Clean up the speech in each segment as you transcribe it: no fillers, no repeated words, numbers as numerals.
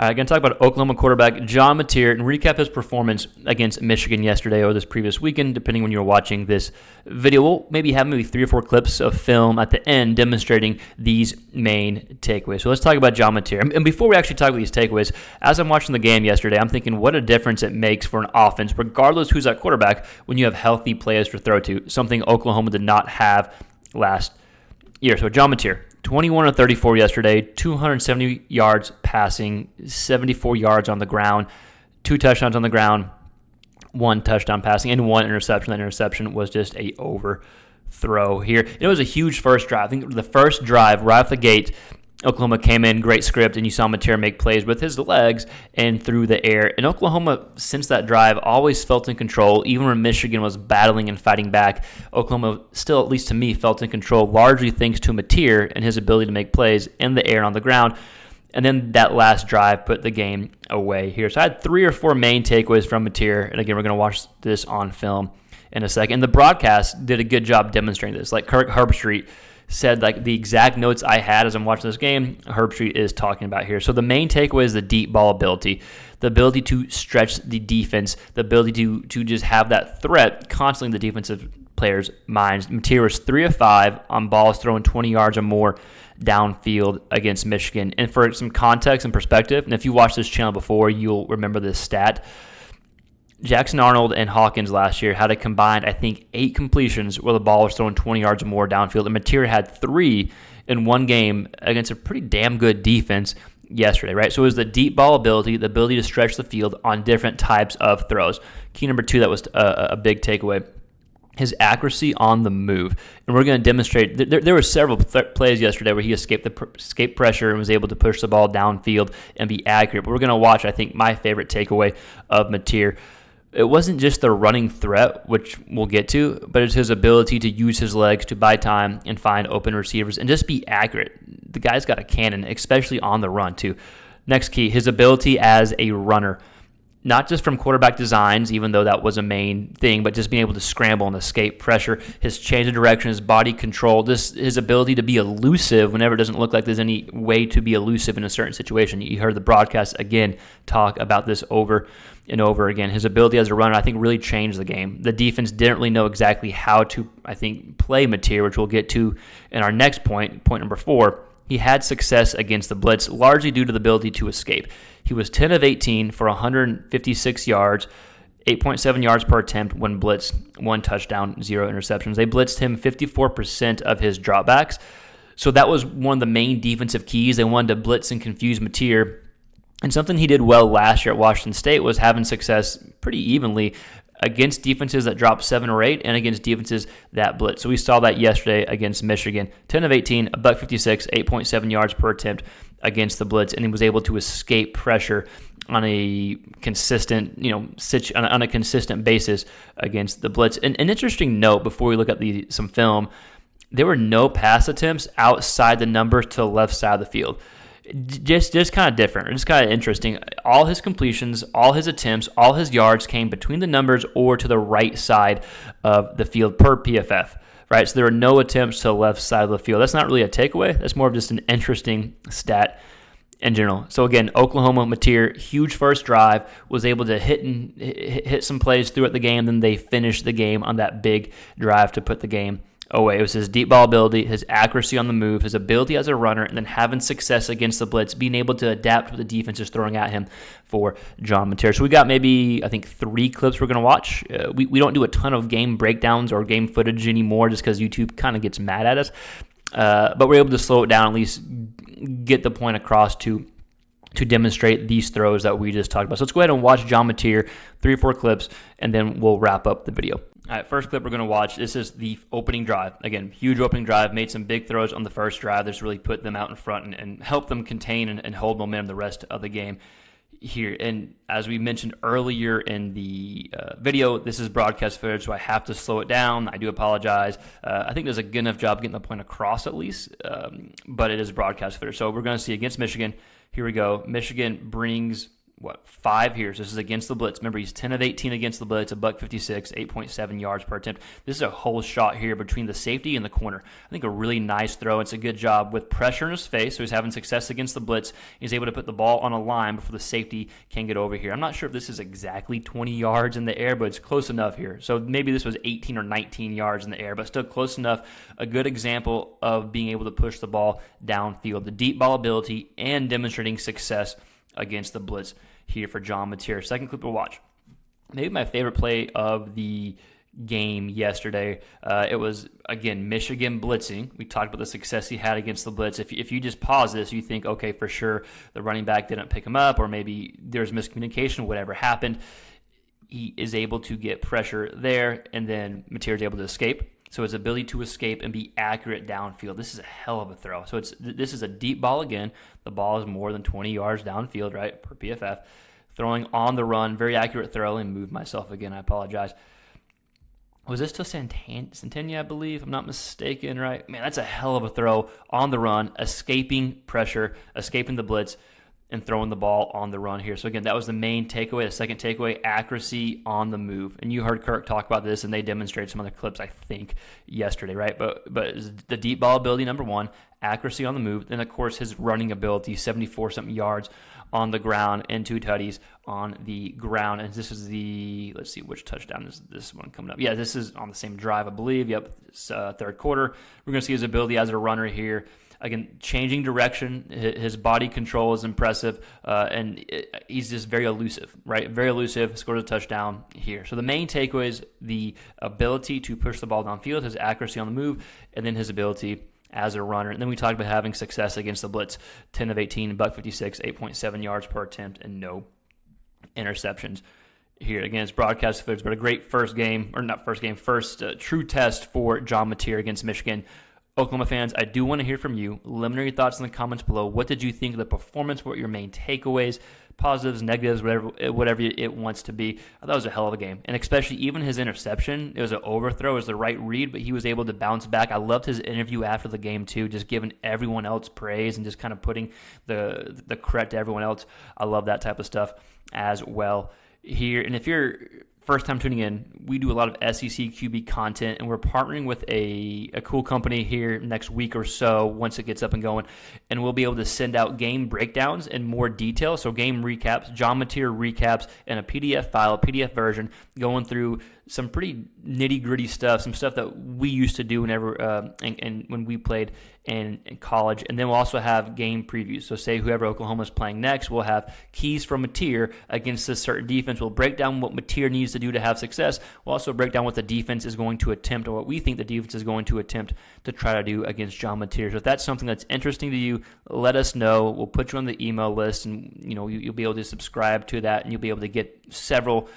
I'm going to talk about Oklahoma quarterback John Mateer and recap his performance against Michigan yesterday or this previous weekend, depending when you're watching this video. We'll maybe have 3 or 4 clips of film at the end demonstrating these main takeaways. So let's talk about John Mateer. And before we actually talk about these takeaways, as I'm watching the game yesterday, I'm thinking what a difference it makes for an offense, regardless who's at quarterback, when you have healthy players to throw to, something Oklahoma did not have last year. So John Mateer, 21 of 34 yesterday, 270 yards passing, 74 yards on the ground, 2 touchdowns on the ground, 1 touchdown passing, and 1 interception. That interception was just a overthrow here. It was a huge first drive. I think the first drive right off the gate, Oklahoma came in, great script, and you saw Mateer make plays with his legs and through the air. And Oklahoma, since that drive, always felt in control. Even when Michigan was battling and fighting back, Oklahoma still, at least to me, felt in control, largely thanks to Mateer and his ability to make plays in the air and on the ground. And then that last drive put the game away here. So I had 3 or 4 main takeaways from Mateer. And again, we're going to watch this on film in a second. And the broadcast did a good job demonstrating this. Like Kirk Herbstreit said, like the exact notes I had as I'm watching this game, Herbstreit is talking about here. So the main takeaway is the deep ball ability, the ability to stretch the defense, the ability to just have that threat constantly in the defensive players' minds. Mateer was 3 of 5 on balls throwing 20 yards or more downfield against Michigan. And for some context and perspective, and if you watched this channel before, you'll remember this stat. Jackson Arnold and Hawkins last year had a combined, I think, 8 completions where the ball was thrown 20 yards or more downfield. And Mateer had 3 in one game against a pretty damn good defense yesterday, right? So it was the deep ball ability, the ability to stretch the field on different types of throws. Key number 2, that was a big takeaway, his accuracy on the move. And we're going to demonstrate, there were several plays yesterday where he escaped pressure and was able to push the ball downfield and be accurate. But we're going to watch, I think, my favorite takeaway of Mateer. It wasn't just the running threat, which we'll get to, but it's his ability to use his legs to buy time and find open receivers and just be accurate. The guy's got a cannon, especially on the run, too. Next key, his ability as a runner. Not just from quarterback designs, even though that was a main thing, but just being able to scramble and escape pressure, his change of direction, his body control, his ability to be elusive whenever it doesn't look like there's any way to be elusive in a certain situation. You heard the broadcast, again, talk about this over and over again. His ability as a runner, I think, really changed the game. The defense didn't really know exactly how to, I think, play Mateer, which we'll get to in our next point number 4. He had success against the blitz, largely due to the ability to escape. He was 10 of 18 for 156 yards, 8.7 yards per attempt when blitzed, 1 touchdown, 0 interceptions. They blitzed him 54% of his dropbacks. So that was one of the main defensive keys. They wanted to blitz and confuse Mateer. And something he did well last year at Washington State was having success pretty evenly against defenses that dropped 7 or 8 and against defenses that blitz. So we saw that yesterday against Michigan. 10 of 18, $156, 8.7 yards per attempt against the blitz, and he was able to escape pressure on a consistent, on a consistent basis against the blitz. And an interesting note before we look at some film, there were no pass attempts outside the numbers to the left side of the field. Just kind of different, just kind of interesting. All his completions, all his attempts, all his yards came between the numbers or to the right side of the field per PFF, right? So there were no attempts to the left side of the field. That's not really a takeaway. That's more of just an interesting stat in general. So again, Oklahoma, Mateer, huge first drive, was able to hit some plays throughout the game. Then they finished the game on that big drive to put the game away. It was his deep ball ability, his accuracy on the move, his ability as a runner, and then having success against the blitz, being able to adapt what the defense is throwing at him for John Mateer. So we got maybe, I think, 3 clips we're going to watch. We don't do a ton of game breakdowns or game footage anymore just because YouTube kind of gets mad at us. But we're able to slow it down, at least get the point across to demonstrate these throws that we just talked about. So let's go ahead and watch John Mateer, 3 or 4 clips, and then we'll wrap up the video. All right, first clip we're going to watch, this is the opening drive. Again, huge opening drive, made some big throws on the first drive. That's really put them out in front and helped them contain and hold momentum the rest of the game here. And as we mentioned earlier in the video, this is broadcast footage, so I have to slow it down. I do apologize. I think there's a good enough job getting the point across at least, but it is broadcast footage. So we're going to see against Michigan. Here we go. Michigan brings 5 here. So this is against the blitz. Remember, he's 10 of 18 against the blitz, a $156, 8.7 yards per attempt. This is a whole shot here between the safety and the corner. I think a really nice throw. It's a good job with pressure in his face, so he's having success against the blitz. He's able to put the ball on a line before the safety can get over here. I'm not sure if this is exactly 20 yards in the air, but it's close enough here. So maybe this was 18 or 19 yards in the air, but still close enough. A good example of being able to push the ball downfield. The deep ball ability and demonstrating success against the blitz here for John Mateer. Second clip we'll watch. Maybe my favorite play of the game yesterday. It was, again, Michigan blitzing. We talked about the success he had against the blitz. If you just pause this, you think, okay, for sure the running back didn't pick him up, or maybe there's miscommunication, whatever happened. He is able to get pressure there, and then Mateer is able to escape. So his ability to escape and be accurate downfield. This is a hell of a throw. So this is a deep ball again. The ball is more than 20 yards downfield, right, per PFF. Throwing on the run, very accurate throw. And moved myself again. I apologize. Was this to Centennial, I believe? I'm not mistaken, right? Man, that's a hell of a throw on the run, escaping pressure, escaping the blitz, and throwing the ball on the run here. So again, that was the main takeaway. The second takeaway, accuracy on the move. And you heard Kirk talk about this, and they demonstrated some other clips, I think, yesterday, right? But the deep ball ability, number one, accuracy on the move. Then, of course, his running ability, 74-something yards on the ground and 2 tutties on the ground. And this is let's see, which touchdown is this one coming up? Yeah, this is on the same drive, I believe. Yep, it's, third quarter. We're going to see his ability as a runner here. Again, changing direction, his body control is impressive, and he's just very elusive, right? Very elusive, scores a touchdown here. So the main takeaway is the ability to push the ball downfield, his accuracy on the move, and then his ability as a runner. And then we talked about having success against the blitz, 10 of 18, $156, 8.7 yards per attempt, and no interceptions here. Again, it's broadcast footage, but a great first true test for John Mateer against Michigan. Oklahoma fans, I do want to hear from you. Let me know your thoughts in the comments below. What did you think of the performance? What were your main takeaways? Positives, negatives, whatever it wants to be. I thought it was a hell of a game. And especially even his interception, it was an overthrow. It was the right read, but he was able to bounce back. I loved his interview after the game too, just giving everyone else praise and just kind of putting the credit to everyone else. I love that type of stuff as well here. And if you're first time tuning in, we do a lot of SEC QB content, and we're partnering with a cool company here next week or so once it gets up and going, and we'll be able to send out game breakdowns in more detail. So game recaps, John Mateer recaps, and a PDF file, a PDF version, going through some pretty nitty-gritty stuff, some stuff that we used to do whenever and when we played in college. And then we'll also have game previews. So say whoever Oklahoma's playing next, we'll have keys from Mateer against this certain defense. We'll break down what Mateer needs to do to have success. We'll also break down what the defense is going to attempt, or what we think the defense is going to attempt to try to do against John Mateer. So if that's something that's interesting to you, let us know. We'll put you on the email list, and you'll be able to subscribe to that, and you'll be able to get several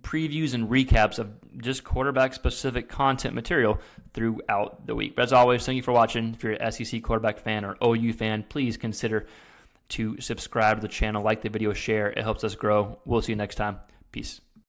previews and recaps of just quarterback-specific content material throughout the week. But as always, thank you for watching. If you're an SEC quarterback fan or OU fan, please consider to subscribe to the channel, like the video, share. It helps us grow. We'll see you next time. Peace.